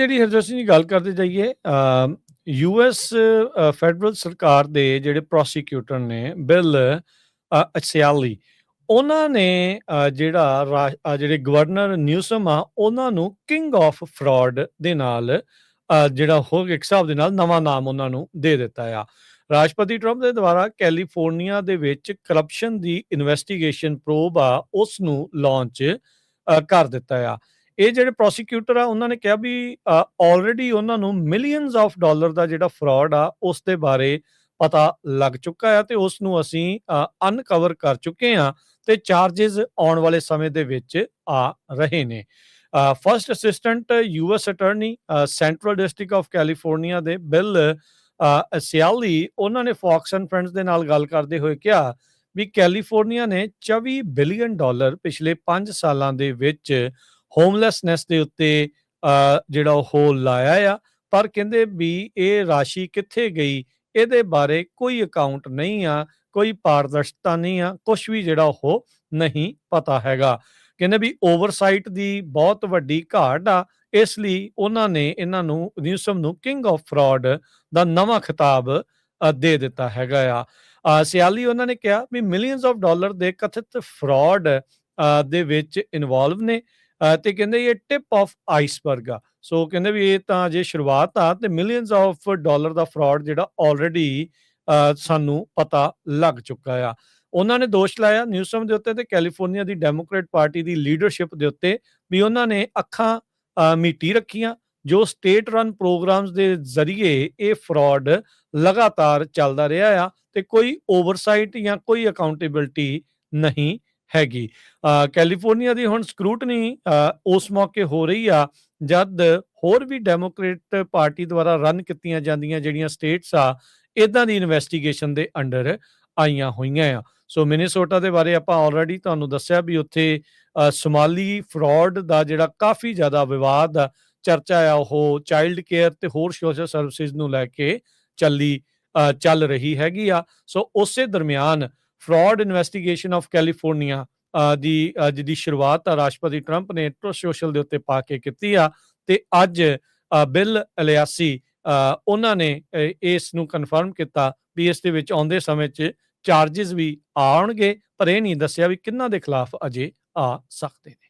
ਜਿਹੜੀ ਹਰਜੋਤ ਸਿੰਘ ਜੀ ਗੱਲ ਕਰਦੇ ਜਾਈਏ ਯੂਐਸ ਫੈਡਰਲ ਸਰਕਾਰ ਦੇ ਜਿਹੜੇ ਪ੍ਰੋਸੀਕਿਊਟਰ ਨੇ ਬਿਲ ਅਸਿਆਲੀ ਉਹਨਾਂ ਨੇ ਜਿਹੜੇ ਗਵਰਨਰ ਨਿਊਸਮ ਆ ਉਹਨਾਂ ਨੂੰ ਕਿੰਗ ਆਫ ਫਰਾਡ ਦੇ ਨਾਲ ਜਿਹੜਾ ਹੋ ਇੱਕ ਹਿਸਾਬ ਦੇ ਨਾਲ ਨਵਾਂ ਨਾਮ ਉਹਨਾਂ ਨੂੰ ਦੇ ਦਿੱਤਾ ਆ। ਰਾਸ਼ਟਰਪਤੀ ਟਰੰਪ ਦੇ ਦੁਆਰਾ ਕੈਲੀਫੋਰਨੀਆ ਦੇ ਵਿੱਚ ਕਰਪਸ਼ਨ ਦੀ ਇਨਵੈਸਟੀਗੇਸ਼ਨ ਪ੍ਰੋਬ ਆ ਉਸ ਨੂੰ ਲਾਂਚ ਕਰ ਦਿੱਤਾ ਆ। ਇਹ ਜਿਹੜੇ ਪ੍ਰੋਸੀਕਿਊਟਰ ਆ ਉਹਨਾਂ ਨੇ ਕਿਹਾ ਵੀ ਆਲਰੇਡੀ ਉਹਨਾਂ ਨੂੰ ਮਿਲੀਅਨਸ ਆਫ ਡਾਲਰ ਦਾ ਜਿਹੜਾ ਫਰਾਡ ਆ ਉਸ ਦੇ ਬਾਰੇ ਪਤਾ ਲੱਗ ਚੁੱਕਾ ਆ ਤੇ ਉਸ ਨੂੰ ਅਸੀਂ ਅਨਕਵਰ ਕਰ ਚੁੱਕੇ ਆ ਤੇ ਚਾਰजेस ਆਉਣ ਵਾਲੇ ਸਮੇਂ ਦੇ ਵਿੱਚ ਆ ਰਹੇ ਨੇ। First assistant US attorney central district of California ਦੇ ਬਿਲ ਅਸਿਆਲੀ ਉਹਨਾਂ ਨੇ ਫੌਕਸ ਐਂਡ ਫਰੈਂਡਸ ਦੇ ਨਾਲ ਗੱਲ ਕਰਦੇ ਹੋਏ ਕਿਹਾ ਵੀ ਕੈਲੀਫੋਰਨੀਆ ਨੇ $24 ਬਿਲੀਅਨ ਪਿਛਲੇ 5 ਸਾਲਾਂ ਦੇ ਵਿੱਚ ਹੋਮਲੈਸਨੈਸ ਦੇ ਉੱਤੇ ਜਿਹੜਾ ਉਹ ਲਾਇਆ ਆ, ਪਰ ਕਹਿੰਦੇ ਵੀ ਇਹ ਰਾਸ਼ੀ ਕਿੱਥੇ ਗਈ ਇਹਦੇ ਬਾਰੇ ਕੋਈ ਅਕਾਊਂਟ ਨਹੀਂ ਆ, ਕੋਈ ਪਾਰਦਰਸ਼ਤਾ ਨਹੀਂ ਆ, ਕੁਛ ਵੀ ਜਿਹੜਾ ਉਹ ਨਹੀਂ ਪਤਾ ਹੈਗਾ। ਕਹਿੰਦੇ ਵੀ ਓਵਰਸਾਈਟ ਦੀ ਬਹੁਤ ਵੱਡੀ ਘਾਟ ਆ, ਇਸ ਲਈ ਉਹਨਾਂ ਨੇ ਇਹਨਾਂ ਨੂੰ ਨਿਊਸਮ ਨੂੰ ਕਿੰਗ ਆਫ ਫਰਾਡ ਦਾ ਨਵਾਂ ਖਿਤਾਬ ਦੇ ਦਿੱਤਾ ਹੈਗਾ ਆ। ਸਿਆਲੀ ਉਹਨਾਂ ਨੇ ਕਿਹਾ ਵੀ ਮਿਲੀਅਨਸ ਆਫ ਡਾਲਰ ਦੇ ਕਥਿਤ ਫਰਾਡ ਦੇ ਵਿੱਚ ਇਨਵੋਲਵ ਨੇ ਤੇ ਕਹਿੰਦੇ ਇਹ ਟਿਪ ਆਫ ਆਈਸਬਰਗ ਆ। ਸੋ ਕਹਿੰਦੇ ਵੀ ਇਹ ਤਾਂ ਜੇ ਸ਼ੁਰੂਆਤ ਆ ਤੇ millions of dollar the fraud ਜਿਹੜਾ ਆਲਰੇਡੀ ਸਾਨੂੰ ਪਤਾ ਲੱਗ ਚੁੱਕਾ ਆ। ਉਹਨਾਂ ਨੇ ਦੋਸ਼ ਲਾਇਆ ਨਿਊਸਮ ਦੇ ਉੱਤੇ ਤੇ ਕੈਲੀਫੋਰਨੀਆ ਦੀ ਡੈਮੋਕ੍ਰੇਟ ਪਾਰਟੀ ਦੀ ਲੀਡਰਸ਼ਿਪ ਦੇ ਉੱਤੇ ਵੀ ਉਹਨਾਂ ਨੇ ਅੱਖਾਂ ਮੀਟੀ ਰੱਖੀਆਂ, ਜੋ ਸਟੇਟ ਰਨ ਪ੍ਰੋਗਰਾਮਸ ਦੇ ਜ਼ਰੀਏ ਇਹ ਫਰਾਡ ਲਗਾਤਾਰ ਚੱਲਦਾ ਰਿਹਾ ਆ ਤੇ ਕੋਈ ਓਵਰਸਾਈਟ ਜਾਂ ਕੋਈ ਅਕਾਊਂਟੇਬਿਲਟੀ ਨਹੀਂ ਹੈਗੀ। ਕੈਲੀਫੋਰਨੀਆ ਦੀ ਹੁਣ ਸਕਰੂਟਨੀ ਉਸ ਮੌਕੇ ਹੋ ਰਹੀ ਆ ਜਦ ਹੋਰ ਵੀ ਡੈਮੋਕ੍ਰੇਟ ਪਾਰਟੀ ਦੁਆਰਾ ਰਨ ਕੀਤੀਆਂ ਜਾਂਦੀਆਂ ਜਿਹੜੀਆਂ ਸਟੇਟਸ ਆ ਇਦਾਂ ਦੀ ਇਨਵੈਸਟੀਗੇਸ਼ਨ ਦੇ ਅੰਡਰ ਆਈਆਂ ਹੋਈਆਂ ਆ। ਸੋ ਮਿਨੀਸੋਟਾ ਦੇ ਬਾਰੇ ਆਪਾਂ ਆਲਰੇਡੀ ਤੁਹਾਨੂੰ ਦੱਸਿਆ ਵੀ ਉੱਥੇ ਸੋਮਾਲੀ ਫਰਾਡ ਦਾ ਜਿਹੜਾ ਕਾਫੀ ਜ਼ਿਆਦਾ ਵਿਵਾਦ ਚਰਚਾ ਆ ਉਹ ਚਾਈਲਡ ਕੇਅਰ ਤੇ ਹੋਰ ਸੋਸ਼ਲ ਸਰਵਿਸਿਜ਼ ਨੂੰ ਲੈ ਕੇ ਚੱਲ ਰਹੀ ਹੈਗੀ ਆ। ਸੋ ਉਸੇ ਦਰਮਿਆਨ ਫਰਾਡ ਇਨਵੈਸਟੀਗੇਸ਼ਨ ਆਫ ਕੈਲੀਫੋਰਨੀਆ ਜਿਹਦੀ ਸ਼ੁਰੂਆਤ ਰਾਸ਼ਟਰਪਤੀ ਟਰੰਪ ਨੇ ਟਰੂਥ ਸੋਸ਼ਲ ਦੇ ਉੱਤੇ ਪਾ ਕੇ ਕੀਤੀ ਆ ਤੇ ਅੱਜ ਬਿਲ ਅਲਿਆਸੀ ਉਹਨਾਂ ਨੇ ਇਸ ਨੂੰ ਕਨਫਰਮ ਕੀਤਾ ਵੀ ਇਸ ਦੇ ਵਿੱਚ ਆਉਂਦੇ ਸਮੇਂ 'ਚ ਚਾਰजेस ਵੀ ਆਉਣਗੇ, ਪਰ ਇਹ ਨਹੀਂ ਦੱਸਿਆ ਵੀ ਕਿਹਨਾਂ ਦੇ ਖਿਲਾਫ ਅਜੇ ਆ ਸਕਦੇ ਨੇ।